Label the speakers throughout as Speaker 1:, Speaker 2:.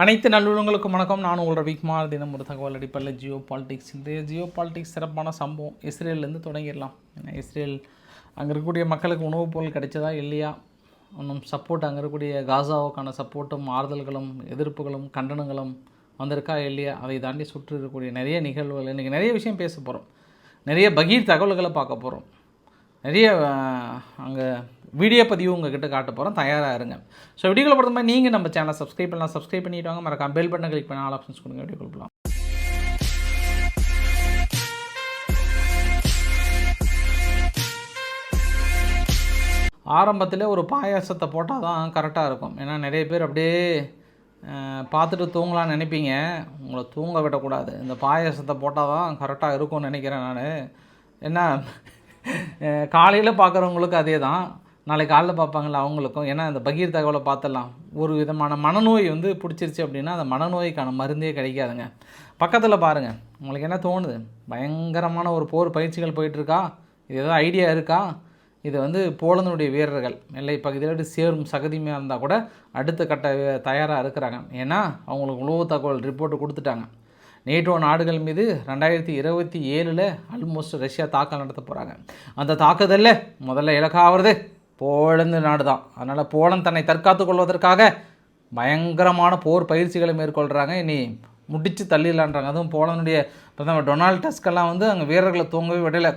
Speaker 1: அனைத்து நல்லுள்ளங்களுக்கும் வணக்கம். நான் உங்கள் ரவிக்குமார். தினம் ஒரு தகவல் அடிப்படையில் ஜியோ பாலிடிக்ஸ். இன்றைய ஜியோ பாலிடிக்ஸ் சிறப்பான சம்பவம் இஸ்ரேல்லேருந்து தொடங்கிடலாம். ஏன்னா இஸ்ரேல் அங்கே இருக்கக்கூடிய மக்களுக்கு உணவுப் பொருள் கிடைச்சதா இல்லையா, இன்னும் சப்போர்ட் அங்கே இருக்கக்கூடிய காசாவுக்கான சப்போர்ட்டும் ஆறுதல்களும் எதிர்ப்புகளும் கண்டனங்களும் வந்திருக்கா இல்லையா, அதை தாண்டி சுற்றி இருக்கக்கூடிய நிறைய நிகழ்வுகள், இன்றைக்கி நிறைய விஷயம் பேச போகிறோம். நிறைய பகீர் தகவல்களை பார்க்க போகிறோம். நிறைய அங்கே வீடியோ பதிவு உங்ககிட்ட காட்ட போகிறோம், தயாராக இருங்க. ஸோ வீடியோவில் பொறுத்த மாதிரி நீங்கள் நம்ம சேனலை சப்ஸ்கிரைப் பண்ணலாம், சப்ஸ்கிரைப் பண்ணிட்டு வாங்க. மறக்காம பெல் பட்டனை கிளிக் பண்ணி ஆல் ஆப்ஷன்ஸ் கொடுங்க. வீடியோ கொடுக்கலாம். ஆரம்பத்தில் ஒரு பாயாசத்தை போட்டால் தான் கரெக்டாக இருக்கும். ஏன்னா நிறைய பேர் அப்படியே பார்த்துட்டு தூங்கலான்னு நினைப்பீங்க. உங்களை தூங்க விடக்கூடாது. இந்த பாயாசத்தை போட்டால் தான் கரெக்டாக இருக்கும்னு நினைக்கிறேன் நான். ஏன்னா காலையில் பார்க்குறவங்களுக்கு அதே தான், நாளைக்கு காலைல பார்ப்பாங்களா அவங்களுக்கும். ஏன்னா இந்த பகீர் தகவலை பார்த்துடலாம். ஒரு விதமான மனநோய் பிடிச்சிருச்சு அப்படின்னா அந்த மனநோய்க்கான மருந்தே கிடைக்காதுங்க. பக்கத்தில் பாருங்கள், உங்களுக்கு என்ன தோணுது? பயங்கரமான ஒரு போர் பயிற்சிகள் போயிட்டுருக்கா? இது ஏதாவது ஐடியா இருக்கா? இது போலந்துடைய வீரர்கள் எல்லை பகுதியில் சேரும் சகதியுமாக இருந்தால் கூட அடுத்த கட்ட தயாராக இருக்கிறாங்க. ஏன்னா அவங்களுக்கு உளவு தகவல் ரிப்போர்ட்டு கொடுத்துட்டாங்க. நேட்டோ நாடுகள் மீது 2027 ஆல்மோஸ்ட் ரஷ்யா தாக்கல் நடத்த போகிறாங்க. அந்த தாக்குதலில் முதல்ல இலக்காகிறது போலந்து நாடு தான். அதனால் போலந்து தன்னை தற்காத்து கொள்வதற்காக பயங்கரமான போர் பயிற்சிகளை மேற்கொள்கிறாங்க. இனி முடித்து தள்ளிடலான்றாங்க. அதுவும் போலந்துடைய பிரதமர் டொனால்ட் டஸ்கெல்லாம் அங்கே வீரர்களை தூங்கவே விடலை.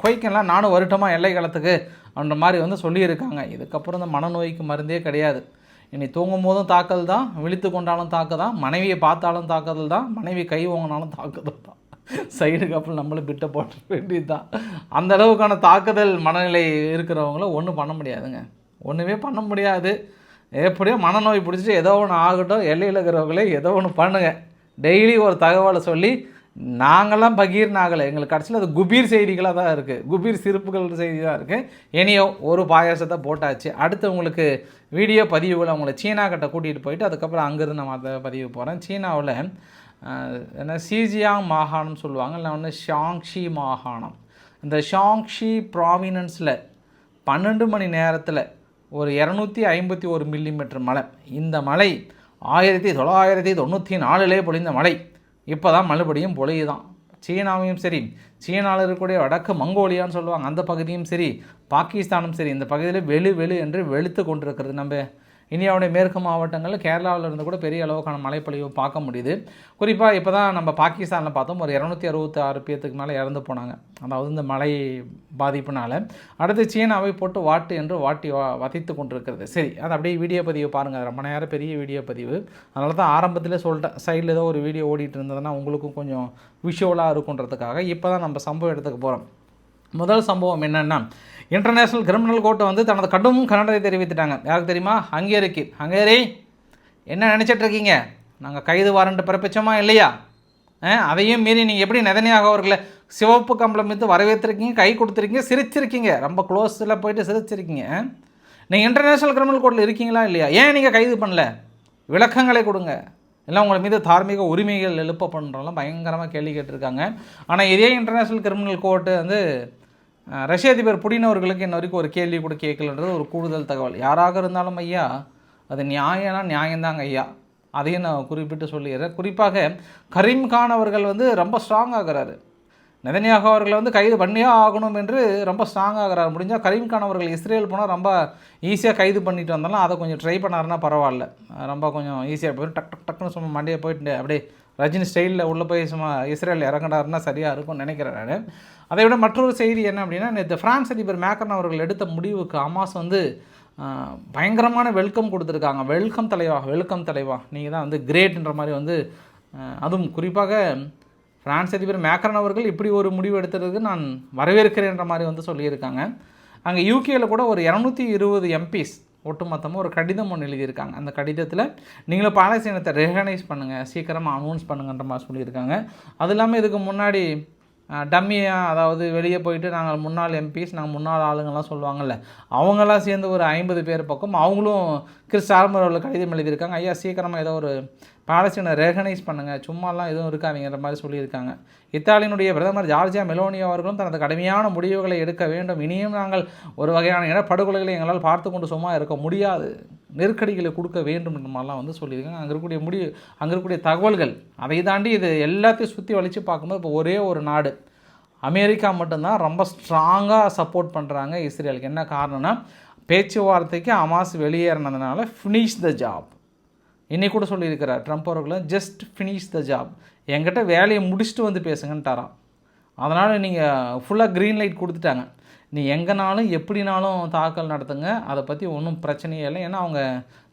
Speaker 1: கொய்க்கெல்லாம் நானும் வருட்டமாக எல்லை காலத்துக்கு அந்த மாதிரி சொல்லியிருக்காங்க. இதுக்கப்புறம் இந்த மனநோய்க்கு மருந்தே கிடையாது. இனி தூங்கும் போதும் தாக்குதல் தான், விழித்து கொண்டாலும் தாக்குதான், மனைவியை பார்த்தாலும் தாக்குதல் தான், மனைவி கை ஓங்கினாலும் தாக்குதல் தான். சைடு கப்பல் நம்மளும் பிட்ட போட்ட வேண்டியது தான். அந்த அளவுக்கான தாக்குதல் மனநிலை இருக்கிறவங்கள ஒன்றும் பண்ண முடியாதுங்க. ஒன்றுமே பண்ண முடியாது. எப்படியோ மனநோய் பிடிச்சிட்டு ஏதோ ஒன்று ஆகட்டும், எல்லையில் இருக்கிறவங்களே ஏதோ ஒன்று பண்ணுங்கள். டெய்லி ஒரு தகவலை சொல்லி நாங்கள்லாம் பகீர்னு ஆகலை. எங்களுக்கு கடைசியில் அது குபீர் செய்திகளாக தான் இருக்குது, குபீர் சிறப்புகள் செய்தி தான் இருக்குது. இனியோ ஒரு பாயாசத்தை போட்டாச்சு. அடுத்து உங்களுக்கு வீடியோ பதிவுகளை அவங்கள சீனா கிட்ட கூட்டிகிட்டு போயிட்டு அதுக்கப்புறம் அங்கேருந்து நான் அதை பதிவு போகிறேன். சீனாவில் என்ன சீஜியாங் மாகாணம் சொல்லுவாங்க, இல்லை ஷாங்ஷி மாகாணம். இந்த ஷாங்ஷி ப்ராவினன்ஸில் 12 மணி நேரத்தில் ஒரு 251 மில்லிமீட்டர் மழை. இந்த மழை 1994 பொழிந்த மழை இப்போ தான் மறுபடியும் பொழியுதான். சீனாவையும் சரி, சீனாவில் இருக்கக்கூடிய வடக்கு மங்கோலியான்னு சொல்லுவாங்க அந்த பகுதியும் சரி, பாகிஸ்தானும் சரி, இந்த பகுதியில் வெளு என்று வெளுத்து கொண்டிருக்கிறது. நம்ம இந்தியாவுடைய மேற்கு மாவட்டங்களில் கேரளாவில் இருந்து கூட பெரிய அளவுக்கான மழைப்பொழிவு பார்க்க முடியுது. குறிப்பாக இப்போ தான் நம்ம பாகிஸ்தானில் பார்த்தோம், ஒரு 266 பேர்த்துக்கு மேலே இறந்து போனாங்க, அதாவது இந்த மழை பாதிப்புனால். அடுத்து சீனாவை போட்டு வாட்டி வதைத்து கொண்டிருக்கிறது. சரி, அது அப்படியே வீடியோ பதிவு பாருங்கள். அது ரொம்ப நேரம் பெரிய வீடியோ பதிவு, அதனால தான் ஆரம்பத்திலே சொல்லிட்டேன். சைடில் ஏதோ ஒரு வீடியோ ஓடிட்டு இருந்ததுன்னா உங்களுக்கும் கொஞ்சம் விஷுவலாக இருக்குன்றதுக்காக. இப்போ தான் நம்ம சம்பவம் இடத்துக்கு போகிறோம். முதல் சம்பவம் என்னென்னா, இன்டர்நேஷ்னல் கிரிமினல் கோர்ட்டு தனது கடும் கண்டனத்தை தெரிவித்துட்டாங்க. யாருக்கு தெரியுமா? ஹங்கேரி என்ன நினச்சிட்ருக்கீங்க? நாங்கள் கைது வாரண்ட் பிறப்பிச்சோமா இல்லையா? அதையும் மீறி நீங்கள் எப்படி நெதன்யாகு அவர்களை சிவப்பு கம்பளம் மீது வரவேற்றிருக்கீங்க, கை கொடுத்துருக்கீங்க, சிரிச்சிருக்கீங்க, ரொம்ப க்ளோஸில் போயிட்டு சிரிச்சிருக்கீங்க. நீங்கள் இன்டர்நேஷ்னல் கிரிமினல் கோர்ட்டில் இருக்கீங்களா இல்லையா? ஏன் நீங்கள் கைது பண்ணல? விளக்கங்களை கொடுங்க. எல்லாம் உங்களை மீது தார்மீக உரிமைகள் எழுப்ப பண்ணுறோம்லாம் பயங்கரமாக கேள்வி கேட்டிருக்காங்க. ஆனால் இதே இன்டர்நேஷ்னல் கிரிமினல் கோர்ட்டு ரஷ்ய அதிபர் புடின் அவர்களுக்கு இன்ன வரைக்கும் ஒரு கேள்வி கூட கேட்கலன்றது ஒரு கூடுதல் தகவல். யாராக இருந்தாலும் ஐயா, அது நியாயம்தாங்க ஐயா, அதையும் நான் குறிப்பிட்டு சொல்லிடுறேன். குறிப்பாக கரீம்கான் அவர்கள் ரொம்ப ஸ்ட்ராங் ஆகிறாரு. நெதன்யாகு அவர்களை கைது பண்ணியே ஆகணும் என்று ரொம்ப ஸ்ட்ராங் ஆகிறார். முடிஞ்சால் கரீம்கான் அவர்கள் இஸ்ரேல் போனால் ரொம்ப ஈஸியாக கைது பண்ணிட்டு வந்தாலும் அதை கொஞ்சம் ட்ரை பண்ணாருன்னா பரவாயில்ல. ரொம்ப கொஞ்சம் ஈஸியாக போய்ட்டு டக்குன்னு சும்மா மண்டியை போயிட்டு அப்படியே ரஜினி ஸ்டைலில் உள்ளே போய் சும்மா இஸ்ரேல் இறங்கினாருன்னா சரியாக இருக்கும்னு நினைக்கிறேன் நான். அதை விட மற்றொரு செய்தி என்ன அப்படின்னா, இந்த ஃப்ரான்ஸ் அதிபர் மேக்ரன் அவர்கள் எடுத்த முடிவுக்கு ஹமாஸ் பயங்கரமான வெல்கம் கொடுத்துருக்காங்க. வெல்கம் தலைவா, நீங்கள் தான் கிரேட்ன்ற மாதிரி அதுவும் குறிப்பாக ஃப்ரான்ஸ் அதிபர் மேக்ரன் அவர்கள் இப்படி ஒரு முடிவு எடுத்ததுக்கு நான் வரவேற்கிறேன்ற மாதிரி சொல்லியிருக்காங்க. அங்கே யூகேயில் கூட ஒரு 220 எம்பிஸ் ஒட்டுமொத்தமாக ஒரு கடிதம் ஒன்று எழுதியிருக்காங்க. அந்த கடிதத்தில் நீங்களும் பாலஸ்தீனத்தை ரெகனைஸ் பண்ணுங்கள், சீக்கிரமாக அனௌன்ஸ் பண்ணுங்கன்ற மாதிரி சொல்லியிருக்காங்க. அது இல்லாமல் இதுக்கு முன்னாடி டம்மியாக, அதாவது வெளியே போயிட்டு நாங்கள் முன்னாள் எம்பிஸ், நாங்கள் முன்னாள் ஆளுங்கள்லாம் சொல்லுவாங்கள்ல, அவங்களாம் சேர்ந்து ஒரு 50 பேர் பக்கம் அவங்களும் கிறிஸ் ஆர்மர் அவர்கள் கடிதம் எழுதியிருக்காங்க. ஐயா சீக்கிரமாக ஏதோ ஒரு பாலஸ்தீனை ரெகனைஸ் பண்ணுங்கள், சும்மாலாம் எதுவும் இருக்காதுங்கிற மாதிரி சொல்லியிருக்காங்க. இத்தாலியினுடைய பிரதமர் ஜார்ஜியா மெலோனி அவர்களும் தனது கடுமையான முடிவுகளை எடுக்க வேண்டும். இனியும் நாங்கள் ஒரு வகையான இனப்படுகொலைகளை எங்களால் பார்த்து கொண்டு சும்மா இருக்க முடியாது. நெருக்கடிகளை கொடுக்க வேண்டும் என்ற மாதிரிலாம் வந்து சொல்லியிருக்காங்க. அங்கே இருக்கக்கூடிய தகவல்கள். அதை தாண்டி இது எல்லாத்தையும் சுற்றி வலித்து பார்க்கும்போது இப்போ ஒரே ஒரு நாடு அமெரிக்கா மட்டும்தான் ரொம்ப ஸ்ட்ராங்காக சப்போர்ட் பண்ணுறாங்க இஸ்ரேலுக்கு. என்ன காரணம்னா, பேச்சுவார்த்தைக்கு ஹமாஸ் வெளியேறினதுனால ஃபினிஷ் த ஜாப். இன்னைக்கு கூட சொல்லியிருக்கிறார் ட்ரம்ப் அவர்களும், ஜஸ்ட் ஃபினிஷ் த ஜாப், என்கிட்ட வேலையை முடிச்சுட்டு வந்து பேசுங்கன்ட்டாராம். அதனால் நீங்கள் ஃபுல்லாக க்ரீன் லைட் கொடுத்துட்டாங்க, நீ எங்கேனாலும் எப்படினாலும் தாக்கல் நடத்துங்க, அதை பற்றி ஒன்றும் பிரச்சனையே இல்லை, ஏன்னா அவங்க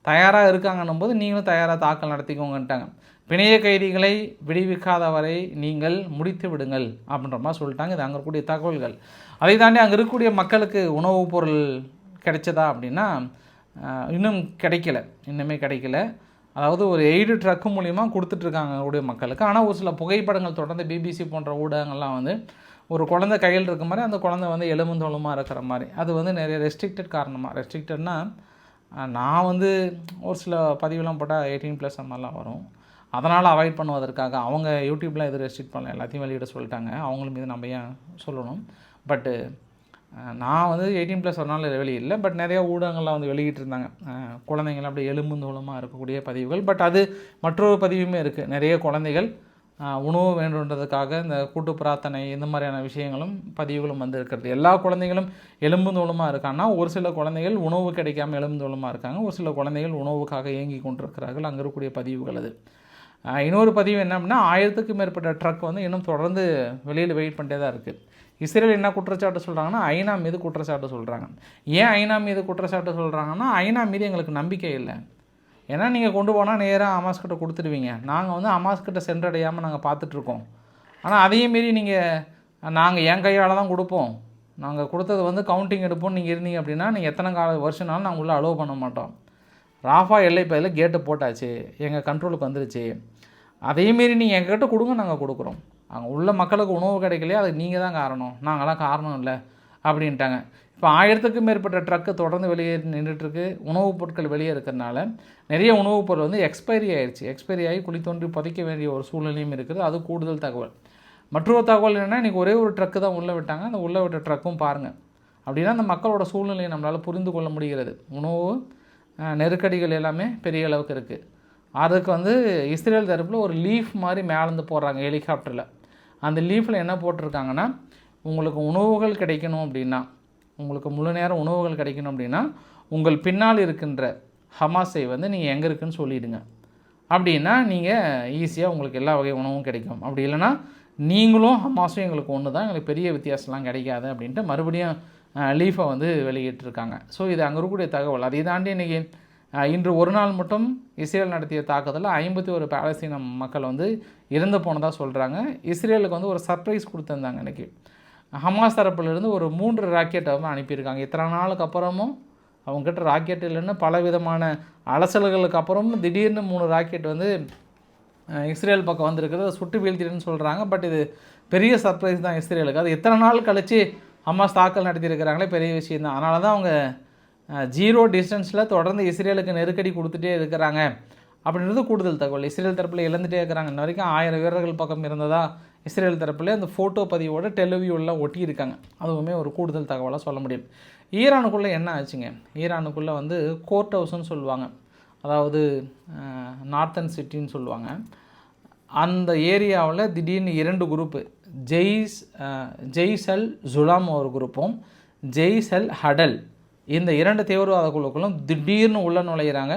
Speaker 1: தயாராக இருக்காங்கன்னும் போது நீங்களும் தயாராக தாக்கல் நடத்திக்கோங்கன்ட்டாங்க. பிணைய கைதிகளை விடுவிக்காத வரை நீங்கள் முடித்து விடுங்கள் அப்படின்ற மாதிரி சொல்லிட்டாங்க. இது அங்கே இருக்கக்கூடிய தகவல்கள். அதை தாண்டி அங்கே இருக்கக்கூடிய மக்களுக்கு உணவுப் பொருள் கிடைச்சதா அப்படின்னா இன்னும் கிடைக்கல, இன்னுமே கிடைக்கல. அதாவது ஒரு எய்டு ட்ரக்கு மூலிமா கொடுத்துட்ருக்காங்க அவருடைய மக்களுக்கு. ஆனால் ஒரு சில புகைப்படங்கள் தொடர்ந்து பிபிசி போன்ற ஊடகங்கள்லாம் வந்து ஒரு குழந்தை கையில் இருக்க மாதிரி, அந்த குழந்தை வந்து எலும்புந்தோலுமாக இருக்கிற மாதிரி, அது வந்து நிறைய ரெஸ்ட்ரிக்டட் காரணமாக. ரெஸ்ட்ரிக்டட்னா நான் வந்து ஒரு சில பதிவுலாம் போட்டால் 18+ அந்த மாதிரிலாம் வரும். அதனால் அவாய்ட் பண்ணுவதற்காக அவங்க யூடியூப்லாம் எதுவும் ரெஸ்ட்ரிக்ட் பண்ணல, எல்லாத்தையும் வெளியிட சொல்லிட்டாங்க. அவங்களும் மீது நம்ம ஏன் சொல்லணும். பட்டு நான் வந்து 18+ ஒரு நாள் வெளியிடல. பட் நிறையா ஊடகங்கள்லாம் வந்து வெளியிட்டிருந்தாங்க குழந்தைங்களாம் அப்படியே எலும்புந்தோலுமாக இருக்கக்கூடிய பதிவுகள். பட் அது மற்றொரு பதிவுமே இருக்குது. நிறைய குழந்தைகள் உணவு வேண்டுன்றதுக்காக இந்த கூட்டு பிரார்த்தனை இந்த மாதிரியான விஷயங்களும் பதிவுகளும் வந்து இருக்கிறது. எல்லா குழந்தைகளும் எலும்புந்தோலுமாக இருக்காங்கன்னா, ஒரு சில குழந்தைகள் உணவு கிடைக்காமல் எலும்புந்தோலுமாக இருக்காங்க, ஒரு சில குழந்தைகள் உணவுக்காக ஏங்கி கொண்டிருக்கிறார்கள். அங்கே இருக்கக்கூடிய பதிவுகள் அது. இன்னொரு பதிவு என்ன அப்படின்னா, 1000க்கும் மேற்பட்ட ட்ரக் வந்து இன்னும் தொடர்ந்து வெளியில் வெயிட் பண்ணிட்டே தான் இருக்குது. இஸ்ரேல் என்ன குற்றச்சாட்டு சொல்கிறாங்கன்னா, ஐநா மீது குற்றச்சாட்டு சொல்கிறாங்க. ஏன் ஐநா மீது குற்றச்சாட்டு சொல்கிறாங்கன்னா, ஐநா மீது எங்களுக்கு நம்பிக்கை இல்லை. ஏன்னா நீங்கள் கொண்டு போனால் நேராக ஹமாஸ்கிட்ட கொடுத்துடுவீங்க, நாங்கள் வந்து ஹமாஸ்கிட்ட சென்றடையாமல் நாங்கள் பார்த்துட்ருக்கோம். ஆனால் அதையும் மீறி நாங்கள் என் கையால் தான் கொடுப்போம், நாங்கள் கொடுத்தது வந்து கவுண்டிங் எடுப்போம், நீங்கள் இருந்தீங்க அப்படின்னா நீங்கள் எத்தனை வருஷம்னாலும் நாங்கள் உள்ளே அலோவ் பண்ண மாட்டோம். ராஃபா எல்லை பகுதியில் கேட்டு போட்டாச்சு, எங்கள் கண்ட்ரோலுக்கு வந்துருச்சு, அதையும் மீறி நீங்கள் எங்ககிட்ட கொடுங்க, நாங்கள் கொடுக்குறோம். அங்கே உள்ள மக்களுக்கு உணவு கிடைக்கலையே, அதுக்கு நீங்கள் தான் காரணம், நாங்களாம் காரணம் இல்லை அப்படின்ட்டாங்க. இப்போ 1000க்கும் மேற்பட்ட ட்ரக்கு தொடர்ந்து வெளியே நின்றுட்டுருக்கு. உணவுப் பொருட்கள் வெளியே இருக்கிறதுனால நிறைய உணவுப் பொருள் வந்து எக்ஸ்பைரி ஆகிடுச்சு. எக்ஸ்பைரி ஆகி குழி தோன்றி புதைக்க வேண்டிய ஒரு சூழ்நிலையும் இருக்குது. அது கூடுதல் தகவல். மற்றொரு தகவல் என்னென்னா, இன்றைக்கி ஒரே ஒரு ட்ரக்கு தான் உள்ளே விட்டாங்க. அந்த உள்ளே விட்ட ட்ரக்கும் பாருங்கள். அப்படின்னா அந்த மக்களோட சூழ்நிலையை நம்மளால் புரிந்து கொள்ள முடிகிறது. உணவு நெருக்கடிகள் எல்லாமே பெரிய அளவுக்கு இருக்குது. அதுக்கு வந்து இஸ்ரேல் தரப்பில் ஒரு லீஃப் மாதிரி மேலேருந்து போடுறாங்க ஹெலிகாப்டரில். அந்த லீஃபில் என்ன போட்டிருக்காங்கன்னா, உங்களுக்கு உணவுகள் கிடைக்கணும் அப்படின்னா, உங்களுக்கு முழு நேரம் உணவுகள் கிடைக்கணும் அப்படின்னா, உங்கள் பின்னால் இருக்கின்ற ஹமாஸை வந்து நீங்கள் எங்கே இருக்குன்னு சொல்லிவிடுங்க. அப்படின்னா நீங்கள் ஈஸியாக உங்களுக்கு எல்லா வகை உணவும் கிடைக்கும். அப்படி இல்லைனா நீங்களும் ஹமாஸும் எங்களுக்கு ஒன்று தான், எங்களுக்கு பெரிய வித்தியாசம்லாம் கிடைக்காது அப்படின்ட்டு மறுபடியும் லீஃபை வந்து வெளியிட்டிருக்காங்க. ஸோ இது அங்கே இருக்கக்கூடிய தகவல். அதை தாண்டி இன்றைக்கி இன்று ஒரு நாள் மட்டும் இஸ்ரேல் நடத்திய தாக்குதலில் 51 பாலஸ்தீன மக்கள் வந்து இறந்து போனதாக சொல்கிறாங்க. இஸ்ரேலுக்கு வந்து ஒரு சர்ப்ரைஸ் கொடுத்துருந்தாங்க. இன்றைக்கி ஹமாஸ் தரப்பிலிருந்து ஒரு 3 ராக்கெட்டை வந்து அனுப்பியிருக்காங்க. இத்தனை நாளுக்கு அப்புறமும் அவங்ககிட்ட ராக்கெட் இல்லைன்னு பல விதமான அலசல்களுக்கு அப்புறமும் திடீர்னு 3 ராக்கெட் வந்து இஸ்ரேல் பக்கம் வந்திருக்கிறது, சுட்டு வீழ்த்திடுன்னு சொல்கிறாங்க. பட் இது பெரிய சர்ப்ரைஸ் தான் இஸ்ரேலுக்கு. அது எத்தனை நாள் கழித்து ஹமாஸ் தாக்கல் நடத்தியிருக்கிறாங்களே பெரிய விஷயம் தான். அதனால தான் அவங்க 0 டிஸ்டன்ஸில் தொடர்ந்து இஸ்ரேலுக்கு நெருக்கடி கொடுத்துட்டே இருக்கிறாங்க அப்படின்றது கூடுதல் தகவல். இஸ்ரேல் தரப்பில் இழந்துகிட்டே இருக்கிறாங்க. இன்ன வரைக்கும் 1000 வீரர்கள் பக்கம் இருந்ததா இஸ்ரேல் தரப்பில் அந்த ஃபோட்டோ பதிவோட டெலிவியூலாம் ஒட்டியிருக்காங்க. அதுவுமே ஒரு கூடுதல் தகவலாக சொல்ல முடியும். ஈரானுக்குள்ளே என்ன ஆச்சுங்க, ஈரானுக்குள்ளே வந்து கோர்ட் ஹவுஸ்ன்னு சொல்லுவாங்க, அதாவது நார்த்தன் சிட்டின்னு சொல்லுவாங்க. அந்த ஏரியாவில் திடீர்னு 2 குரூப்பு, ஜெய்ஸ் அல் ஜுலாம் ஒரு குரூப்பும் ஜெய்ஸ் அல் ஹடல், இந்த 2 தீவிரவாத குழுக்களும் திடீர்னு உள்ளே நுழையிறாங்க.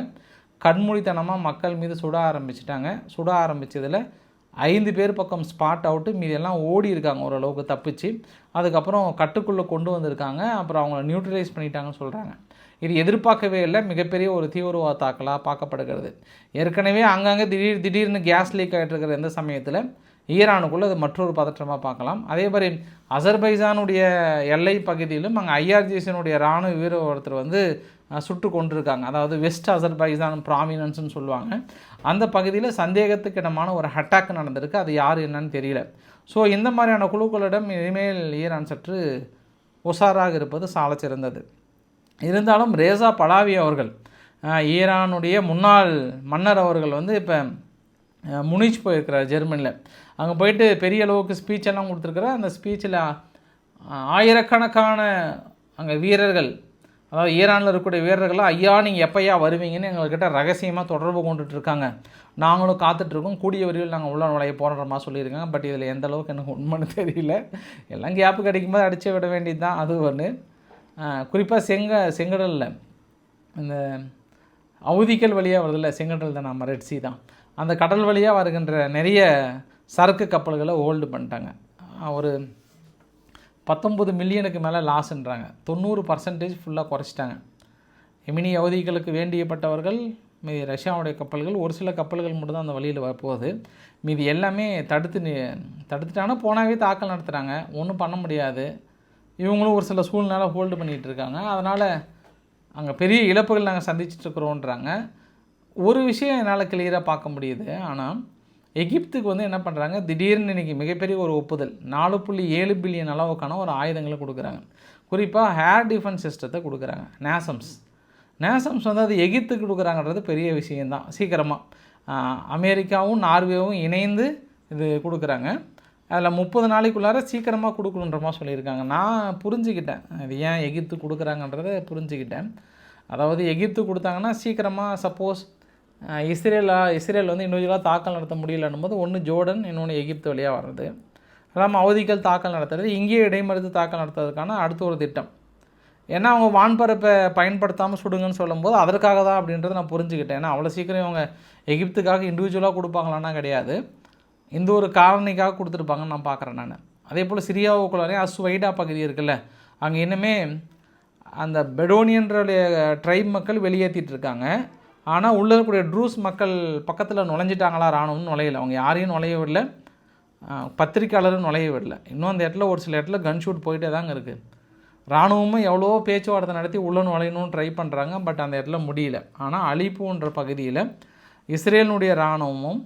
Speaker 1: கண்மூடித்தனமாக மக்கள் மீது சுட ஆரம்பிச்சிட்டாங்க. சுட ஆரம்பித்ததில் 5 பேர் பக்கம் ஸ்பாட் அவுட்டு, மீதெல்லாம் ஓடி இருக்காங்க ஓரளவுக்கு தப்பிச்சு. அதுக்கப்புறம் கட்டுக்குள்ளே கொண்டு வந்திருக்காங்க. அப்புறம் அவங்கள நியூட்ரலைஸ் பண்ணிட்டாங்கன்னு சொல்கிறாங்க. இது எதிர்பார்க்கவே இல்லை, மிகப்பெரிய ஒரு தீவிரவாத தாக்கலாக பார்க்கப்படுகிறது. ஏற்கனவே அங்கங்கே திடீர்னு கேஸ் லீக் ஆகிட்டு இருக்கிற எந்த சமயத்தில் ஈரானுக்குள்ளே அது மற்றொரு பதற்றமாக பார்க்கலாம். அதே மாதிரி அசர்பைஜானுடைய எல்லை பகுதியிலும் அங்கே ஐஆர்ஜிசியினுடைய இராணுவ வீரர் ஒருத்தர் வந்து சுட்டு கொண்டிருக்காங்க. அதாவது வெஸ்ட் அசர்பைஜான் ப்ராமினன்ஸ்னு சொல்லுவாங்க. அந்த பகுதியில் சந்தேகத்துக்கு இடமான ஒரு அட்டாக் நடந்திருக்கு. அது யார் என்னன்னு தெரியல. ஸோ இந்த மாதிரியான குழுக்களிடம் இனிமேல் ஈரான் சற்று உஷாராக இருப்பது சால சிறந்தது. இருந்தாலும் ரேசா பலாவி அவர்கள், ஈரானுடைய முன்னாள் மன்னர் அவர்கள் வந்து இப்போ முனிச் போயிருக்கிறார் ஜெர்மனியில். அங்கே போயிட்டு பெரிய அளவுக்கு ஸ்பீச்செல்லாம் கொடுத்துருக்குறார். அந்த ஸ்பீச்சில் ஆயிரக்கணக்கான அங்கே வீரர்கள் அதாவது ஈரானில் இருக்கக்கூடிய வீரர்கள்லாம் ஐயா நீங்கள் எப்போயா வருவீங்கன்னு எங்கள்கிட்ட ரகசியமாக தொடர்பு கொண்டுட்ருக்காங்க, நாங்களும் காத்துட்ருக்கோம், கூடிய விரைவில் நாங்கள் உள்ள நுழைய போகிற மாதிரி சொல்லியிருக்காங்க. பட் இதில் எந்த அளவுக்கு எனக்கு உண்மைன்னு தெரியல. எல்லாம் கேப்பு கிடைக்கும்போது அடித்து விட வேண்டியது தான். அது ஒன்று. குறிப்பாக செங்கடலில் இந்த அவுதிக்கல் வழியாக வருதில்ல, செங்கடல் தான், நம்ம ரெட்சி தான், அந்த கடல் வழியாக வருகின்ற நிறைய சரக்கு கப்பல்களை ஹோல்டு பண்ணிட்டாங்க. ஒரு 19 மில்லியனுக்கு மேலே லாஸ்ன்றாங்க. 90% ஃபுல்லாக குறைச்சிட்டாங்க. எமினி அவதிகளுக்கு வேண்டியப்பட்டவர்கள் மீதி ரஷ்யாவுடைய கப்பல்கள், ஒரு சில கப்பல்கள் மட்டும் தான் அந்த வழியில் வரப்போகுது. மீதி எல்லாமே தடுத்துட்டாங்கன்னா போனாவே தாக்கல் நடத்துகிறாங்க, ஒன்றும் பண்ண முடியாது. இவங்களும் ஒரு சில சூழ்நிலை ஹோல்டு பண்ணிகிட்டு இருக்காங்க. அதனால் அங்கே பெரிய இழப்புகள் நாங்கள் சந்திச்சிட்ருக்குறோன்றாங்க. ஒரு விஷயம் என்னால் கிளியராக பார்க்க முடியுது. ஆனால் எகிப்துக்கு வந்து என்ன பண்ணுறாங்க, திடீர்னு இன்றைக்கி மிகப்பெரிய ஒரு ஒப்புதல் 4.7 பில்லியன் அளவுக்கான ஒரு ஆயுதங்களை கொடுக்குறாங்க. குறிப்பாக ஹேர் டிஃபென்ஸ் சிஸ்டத்தை கொடுக்குறாங்க. நேசம்ஸ் வந்து அது எகிப்துக்கு கொடுக்குறாங்கன்றது பெரிய விஷயந்தான். சீக்கிரமாக அமெரிக்காவும் நார்வேவும் இணைந்து இது கொடுக்குறாங்க. அதில் 30 நாளைக்குள்ளார சீக்கிரமாக கொடுக்கணுன்ற மாதிரி சொல்லியிருக்காங்க. நான் புரிஞ்சுக்கிட்டேன் இது ஏன் எகிப்து கொடுக்குறாங்கன்றதை புரிஞ்சுக்கிட்டேன். அதாவது எகிப்து கொடுத்தாங்கன்னா சீக்கிரமாக, சப்போஸ் இஸ்ரேல் வந்து இண்டிவிஜுவலாக தாக்கல் நடத்த முடியலன்னும் போது ஒன்று ஜோர்டன், இன்னொன்று எகிப்து வழியாக வர்றது, அல்லாமல் அவதிகள் தாக்கல் நடத்துறது, இங்கேயே இடைமறுத்து தாக்கல் நடத்துறதுக்கான அடுத்த ஒரு திட்டம். ஏன்னா அவங்க வான்பரப்பை பயன்படுத்தாமல் சுடுங்கன்னு சொல்லும்போது அதற்காக தான் அப்படின்றத நான் புரிஞ்சுக்கிட்டேன். ஏன்னா அவ்வளோ சீக்கிரம் இவங்க எகிப்துக்காக இண்டிவிஜுவலாக கொடுப்பாங்களான்னா கிடையாது, இந்த ஒரு காரணிக்காக கொடுத்துருப்பாங்கன்னு நான் பார்க்குறேன் நான். அதே போல் சிரியாவுக்குள்ளாரே அஸ்வைடா பகுதி இருக்குல்ல, அங்கே இன்னுமே அந்த பெடோனியன்ற ட்ரைப் மக்கள் வெளியேற்றிட்டு இருக்காங்க. ஆனால் உள்ளே இருக்கக்கூடிய ட்ரூஸ் மக்கள் பக்கத்தில் நுழைஞ்சிட்டாங்களா, இராணுவம் நுழையலை, அவங்க யாரையும் நுழைய விடல, பத்திரிக்கையாளரும் நுழைய விடல. இன்னும் அந்த இடத்துல ஒரு சில இடத்துல கன் ஷூட் போயிட்டே தாங்க இருக்குது. இராணுவமும் எவ்வளோ பேச்சுவார்த்தை நடத்தி உள்ளே நுழையணும்னு ட்ரை பண்ணுறாங்க, பட் அந்த இடத்துல முடியல. ஆனால் அலிப்பூன்ற பகுதியில் இஸ்ரேலினுடைய இராணுவமும்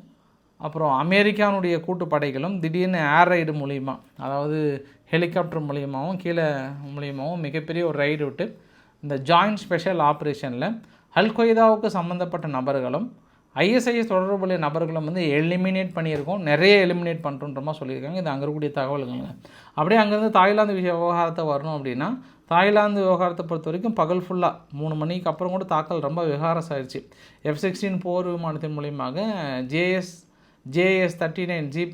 Speaker 1: அப்புறம் அமெரிக்கானுடைய கூட்டுப்படைகளும் திடீர்னு ஏர் ரைடு மூலிமா, அதாவது ஹெலிகாப்டர் மூலியமாகவும் கீழே மூலியமாகவும் மிகப்பெரிய ஒரு ரைடு விட்டு இந்த ஜாயிண்ட் ஸ்பெஷல் ஆப்ரேஷனில் அல்-கொய்தாவுக்கு சம்மந்தப்பட்ட நபர்களும் ஐஎஸ்ஐஎஸ் தொடர்புடைய நபர்களும் வந்து எலிமினேட் பண்ணியிருக்கோம், நிறைய எலிமினேட் பண்ணுறோன்ற மாதிரி சொல்லியிருக்காங்க. இது அங்கே இருக்கக்கூடிய தகவல்களுங்க. அப்படியே அங்கேருந்து தாய்லாந்து விவகாரத்தை வரணும் அப்படின்னா, தாய்லாந்து விவகாரத்தை பொறுத்த வரைக்கும் பகல் ஃபுல்லாக 3 மணிக்கு அப்புறம் கூட தாக்கல் ரொம்ப விவகாரம் ஆயிடுச்சு. F-16 போர் விமானத்தின் மூலியமாக JS 39 ஜீப்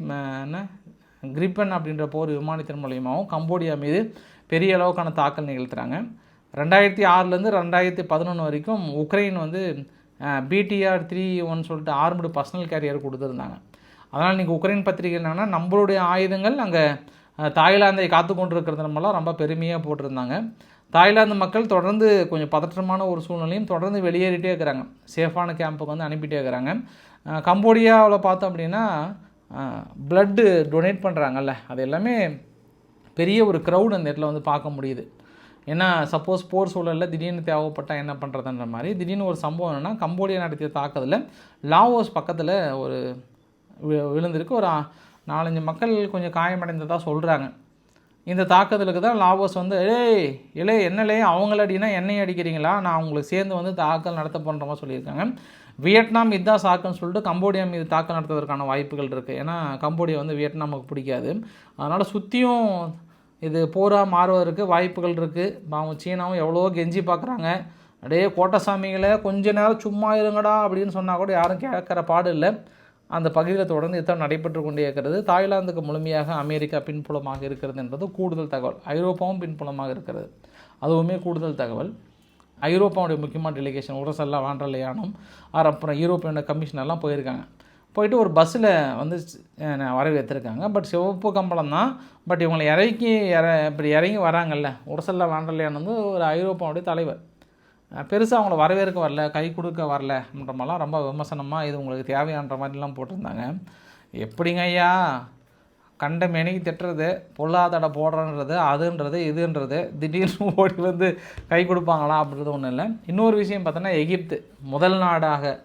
Speaker 1: கிரிப்பன் அப்படின்ற போர் விமானத்தின் மூலியமாகவும் கம்போடியா மீது பெரிய அளவுக்கான தாக்கல் நிகழ்த்துறாங்க. 2006லேருந்து 2011 வரைக்கும் உக்ரைன் வந்து BTR-3 சொல்லிட்டு ஆர்ம்டு பர்சனல் கேரியர் கொடுத்துருந்தாங்க. அதனால் இன்றைக்கி உக்ரைன் பத்திரிகை என்னென்னா, நம்மளுடைய ஆயுதங்கள் அங்கே தாய்லாந்தை காத்து கொண்டிருக்கிறது நம்மளாம் ரொம்ப பெருமையாக போட்டிருந்தாங்க. தாய்லாந்து மக்கள் தொடர்ந்து கொஞ்சம் பதற்றமான ஒரு சூழ்நிலையும் தொடர்ந்து வெளியேறிட்டே இருக்கிறாங்க, சேஃபான கேம்புக்கு வந்து அனுப்பிட்டே இருக்கிறாங்க. கம்போடியாவில் பார்த்தோம் அப்படின்னா பிளட்டு டொனேட் பண்ணுறாங்கல்ல, அது எல்லாமே பெரிய ஒரு க்ரௌட் அந்த இடத்துல வந்து பார்க்க முடியுது. ஏன்னா சப்போஸ் போர் சூழலில் திடீர்னு தேவைப்பட்டால் என்ன பண்ணுறதுன்ற மாதிரி திடீர்னு ஒரு சம்பவம் என்னென்னா, கம்போடியா நடத்திய தாக்குதலில் லாவோஸ் பக்கத்தில் ஒரு விழுந்திருக்கு. ஒரு 4-5 மக்கள் கொஞ்சம் காயமடைந்ததாக சொல்கிறாங்க. இந்த தாக்குதலுக்கு தான் லாவோஸ் வந்து என்னலே அவங்கள அடினா என்னையும் அடிக்கிறீங்களா, நான் அவங்களுக்கு சேர்ந்து வந்து தாக்கல் நடத்த போன்ற மாதிரி சொல்லியிருக்காங்க. வியட்நாம் இதுதான் சாக்குன்னு சொல்லிட்டு கம்போடியா மீது தாக்கல் நடத்துவதற்கான வாய்ப்புகள் இருக்குது. ஏன்னா கம்போடியா வந்து வியட்நாமுக்கு பிடிக்காது. அதனால் சுற்றியும் இது போராக மாறுவதற்கு வாய்ப்புகள் இருக்குது. பாவம் சீனாவும் எவ்வளோ கெஞ்சி பார்க்குறாங்க, அப்படியே கோட்டசாமிகளை கொஞ்ச நேரம் சும்மா இருங்கடா அப்படின்னு சொன்னால் கூட யாரும் கேட்குற பாடு இல்லை. அந்த பகுதியில் தொடர்ந்து யுத்தம் நடைபெற்று கொண்டே இருக்கிறது. தாய்லாந்துக்கு முழுமையாக அமெரிக்கா பின்புலமாக இருக்கிறது என்றது கூடுதல் தகவல். ஐரோப்பாவும் பின்புலமாக இருக்கிறது, அதுவுமே கூடுதல் தகவல். ஐரோப்பாவுடைய முக்கியமான டெலிகேஷன் உரசெல்லாம் வாண்டர்லேயானும் அப்புறம் யூரோப்பியன் கமிஷனெல்லாம் போயிருக்காங்க. போயிட்டு ஒரு பஸ்ஸில் வந்து வரவேற்றிருக்காங்க. பட் சிவப்பு கம்பளம் தான், பட் இவங்களை இப்படி இறங்கி வராங்கல்ல, உரசெல்லாம் வாண்டர்லேயான் வந்து ஒரு ஐரோப்பாவுடைய தலைவர், பெருசாக அவங்கள வரவேற்க வரல, கை கொடுக்க வரலன்ற மாதிரிலாம் ரொம்ப விமர்சனமாக இது உங்களுக்கு தேவையான்ற மாதிரிலாம் போட்டிருந்தாங்க. எப்படிங்க ஐயா, கண்ட மேனிக்கு திட்டுறது, பொல்லாதடை போடுறன்றது, அதுன்றது இதுன்றது, திடீர்னு ஓடி வந்து கை கொடுப்பாங்களா அப்படின்றது ஒன்றும் இல்லை. இன்னொரு விஷயம் பார்த்தோன்னா, எகிப்து முதல் நாடாக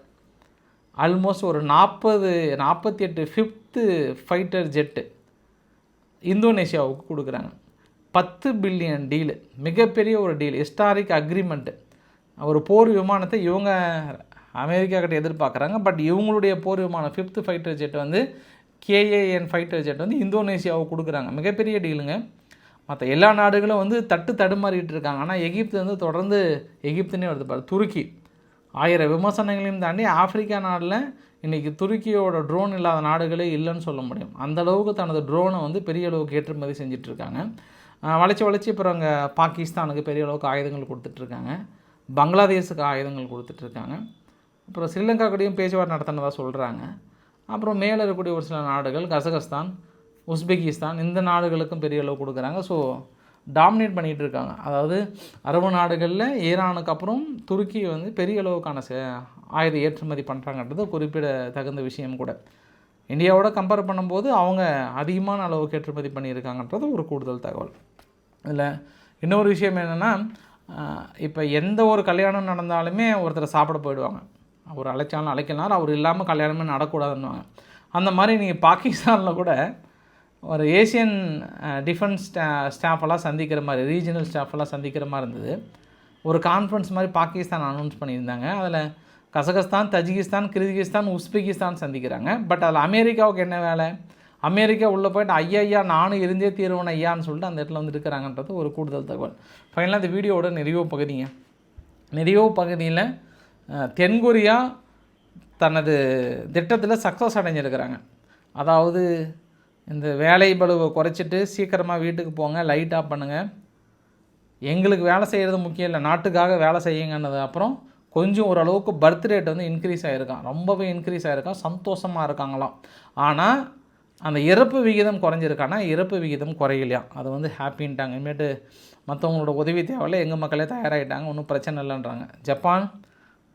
Speaker 1: ஆல்மோஸ்ட் ஒரு 48 5th ஃபைட்டர் ஜெட்டு இந்தோனேஷியாவுக்கு கொடுக்குறாங்க. 10 பில்லியன் டீலு, மிகப்பெரிய ஒரு டீல், ஹிஸ்டாரிக் அக்ரிமெண்ட்டு. ஒரு போர் விமானத்தை இவங்க அமெரிக்கா கிட்ட எதிர்பார்க்குறாங்க. பட் இவங்களுடைய போர் விமானம் 5th ஃபைட்டர் ஜெட் வந்து KAN ஃபைட்டர் ஜெட் வந்து இந்தோனேஷியாவுக்கு கொடுக்குறாங்க. மிகப்பெரிய டீலுங்க. மற்ற எல்லா நாடுகளும் வந்து தடுமாறிட்டு இருக்காங்க. ஆனால் எகிப்து வந்து தொடர்ந்து எகிப்துன்னே வருது பாரு, துருக்கி 1000 விமர்சனங்களையும் தாண்டி ஆப்பிரிக்கா நாட்டில் இன்றைக்கி துருக்கியோட ட்ரோன் இல்லாத நாடுகளே இல்லைன்னு சொல்ல முடியும். அந்தளவுக்கு தனது ட்ரோனை வந்து பெரிய அளவுக்கு ஏற்றுமதி செஞ்சிட்ருக்காங்க. வளைச்சி அப்புறம் அங்கே பாகிஸ்தானுக்கு பெரிய அளவுக்கு ஆயுதங்கள் கொடுத்துட்ருக்காங்க, பங்களாதேஷுக்கு ஆயுதங்கள் கொடுத்துட்ருக்காங்க, அப்புறம் ஸ்ரீலங்கா கூடயும் பேச்சுவார்த்தை நடத்தினதாக சொல்கிறாங்க. அப்புறம் மேலே இருக்கக்கூடிய ஒரு சில நாடுகள் கசகஸ்தான், உஸ்பெகிஸ்தான், இந்த நாடுகளுக்கும் பெரிய அளவு கொடுக்குறாங்க. ஸோ டாமினேட் பண்ணிகிட்டு இருக்காங்க. அதாவது அரபு நாடுகளில் ஈரானுக்கு அப்புறம் துருக்கி வந்து பெரிய அளவுக்கான ஆயுத ஏற்றுமதி பண்ணுறாங்கன்றது குறிப்பிட தகுந்த விஷயம் கூட. இந்தியாவோட கம்பேர் பண்ணும்போது அவங்க அதிகமான அளவுக்கு ஏற்றுமதி பண்ணியிருக்காங்கன்றது ஒரு கூடுதல் தகவல். இதில் இன்னொரு விஷயம் என்னென்னா, இப்போ எந்த ஒரு கல்யாணம் நடந்தாலுமே ஒருத்தர் சாப்பிட போயிடுவாங்க. அவர் அழைக்கலாம், அவர் இல்லாமல் கல்யாணமே நடக்கூடாதுன்னுவாங்க. அந்த மாதிரி நீங்கள் பாகிஸ்தானில் கூட ஒரு ஏசியன் டிஃபென்ஸ் ஸ்டாஃபெல்லாம் சந்திக்கிற மாதிரி, ரீஜனல் ஸ்டாஃபெல்லாம் சந்திக்கிற மாதிரி இருந்தது. ஒரு கான்ஃபரன்ஸ் மாதிரி பாகிஸ்தான் அனௌன்ஸ் பண்ணியிருந்தாங்க. அதில் கசகஸ்தான், தஜிகிஸ்தான், கிர்கிஸ்தான், உஸ்பெகிஸ்தான் சந்திக்கிறாங்க. பட் அதில் அமெரிக்காவுக்கு என்ன வேலை? அமெரிக்கா உள்ளே போய்ட்டு ஐயா நானும் இருந்தே தீர்வன் ஐயான்னு சொல்லிட்டு அந்த இடத்துல வந்து இருக்கிறாங்கன்றது ஒரு கூடுதல் தகவல். ஃபைனலாக இந்த வீடியோவோட நிறைவு பகுதியில் தென்கொரியா தனது திட்டத்தில் சக்ஸஸ் அடைஞ்சிருக்கிறாங்க. அதாவது இந்த வேலை பளுவை குறைச்சிட்டு சீக்கிரமாக வீட்டுக்கு போங்க, லைட் ஆஃப் பண்ணுங்கள், எங்களுக்கு வேலை செய்கிறது முக்கியம் இல்லை, நாட்டுக்காக வேலை செய்யுங்கன்னது. அப்புறம் கொஞ்சம் ஓரளவுக்கு பர்த் ரேட் வந்து இன்க்ரீஸ் ஆகிருக்கான், ரொம்பவே இன்க்ரீஸ் ஆகிருக்கான், சந்தோஷமாக இருக்காங்களாம். ஆனால் அந்த இறப்பு விகிதம் குறைஞ்சிருக்கானா, இறப்பு விகிதம் குறையிலையாம். அது வந்து ஹாப்பின்ட்டாங்க. இனிமேட்டு மற்றவங்களோட உதவி தேவையில்லை, எங்கள் மக்களே தயாராகிட்டாங்க, ஒன்றும் பிரச்சனை இல்லைன்றாங்க. ஜப்பான்,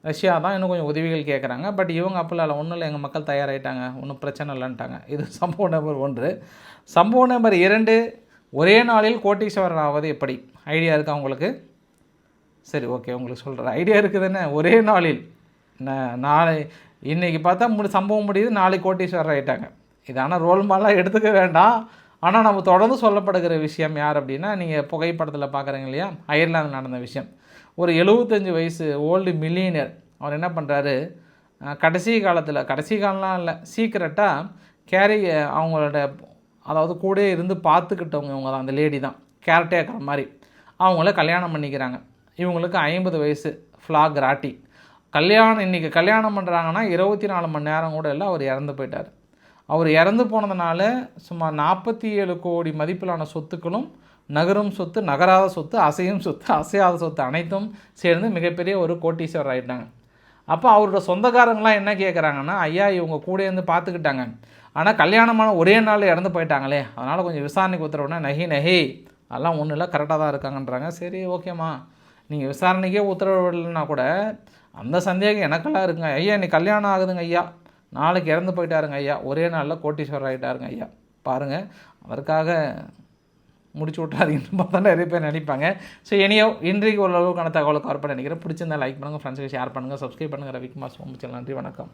Speaker 1: ரஷ்யா தான் இன்னும் கொஞ்சம் உதவிகள் கேட்குறாங்க. பட் இவங்க அப்போல்லாம் ஒன்றும் இல்லை, எங்கள் மக்கள் தயாராகிட்டாங்க, ஒன்றும் பிரச்சனை இல்லைன்ட்டாங்க. இது சம்பவம் நம்பர் 1. சம்பவம் நம்பர் 2, ஒரே நாளில் கோட்டீஸ்வரன் ஆவது எப்படி? ஐடியா இருக்கா உங்களுக்கு? சரி, ஓகே, உங்களுக்கு சொல்கிறேன். ஐடியா இருக்குதுன்னு. ஒரே நாளில் நாளை இன்றைக்கி பார்த்தா சம்பவம் முடியுது, நாளைக்கு கோட்டீஸ்வரர் ஆகிட்டாங்க. இது ஆனால் ரோல் மாடலாக எடுத்துக்க வேண்டாம். ஆனால் நம்ம தொடர்ந்து சொல்லப்படுகிற விஷயம் யார் அப்படின்னா, நீங்கள் புகைப்படத்தில் பார்க்குறீங்க இல்லையா, அயர்லாந்து நடந்த விஷயம். ஒரு 75 வயசு ஓல்டு மில்லியனர் அவர் என்ன பண்ணுறாரு, கடைசி காலம்லாம் இல்லை, சீக்கிரட்டாக அவங்களோட, அதாவது கூட இருந்து பார்த்துக்கிட்டவங்க இவங்க தான், அந்த லேடி தான், கேர்டேக்கர் மாதிரி, அவங்கள கல்யாணம் பண்ணிக்கிறாங்க. இவங்களுக்கு 50 வயசு, ஃப்ளாக் ராட்டி. இன்றைக்கி கல்யாணம் பண்ணுறாங்கன்னா 24 மணி நேரம் கூட இல்லை, அவர் இறந்து போயிட்டார். அவர் இறந்து போனதுனால சுமார் 47 கோடி மதிப்பிலான சொத்துக்களும், நகரும் சொத்து, நகராத சொத்து, அசையும் சொத்து, அசையாத சொத்து அனைத்தும் சேர்ந்து மிகப்பெரிய ஒரு கோட்டீஸ்வரர் ஆகிட்டாங்க. அப்போ அவரோட சொந்தக்காரங்களாம் என்ன கேட்குறாங்கன்னா, ஐயா இவங்க கூட இருந்து பார்த்துக்கிட்டாங்க, ஆனால் கல்யாணமான ஒரே நாள் இறந்து போயிட்டாங்களே, அதனால் கொஞ்சம் விசாரணைக்கு உத்தரவுனா, நகி அதெல்லாம் ஒன்றும் இல்லை, கரெக்டாக தான் இருக்காங்கன்றாங்க. சரி, ஓகேம்மா, நீங்கள் விசாரணைக்கே உத்தரவிடலைன்னா கூட அந்த சந்தேகம் எனக்கெல்லாம் இருக்குங்க. ஐயா இன்னைக்கு கல்யாணம் ஆகுதுங்க ஐயா, நாளைக்கு இறந்து போயிட்டாருங்க ஐயா, ஒரே நாளில் கோட்டீஸ்வரர் ஆகிட்டாருங்க ஐயா, பாருங்கள், அதற்காக முடிச்சு விட்றாதீங்கன்னு பார்த்தா நிறைய பேர் நினைப்பாங்க. ஸோ இன்றைக்கு ஓரளவுக்கான தகவலை கவர் பண்ண நினைக்கிறேன். பிடிச்சிருந்தா லைக் பண்ணுங்கள், ஃப்ரெண்ட்ஸுக்கு ஷேர் பண்ணுங்கள், சப்ஸ்கிரைப் பண்ணுங்கள். ரவிக்குமார் சோமுச்சல். நன்றி, வணக்கம்.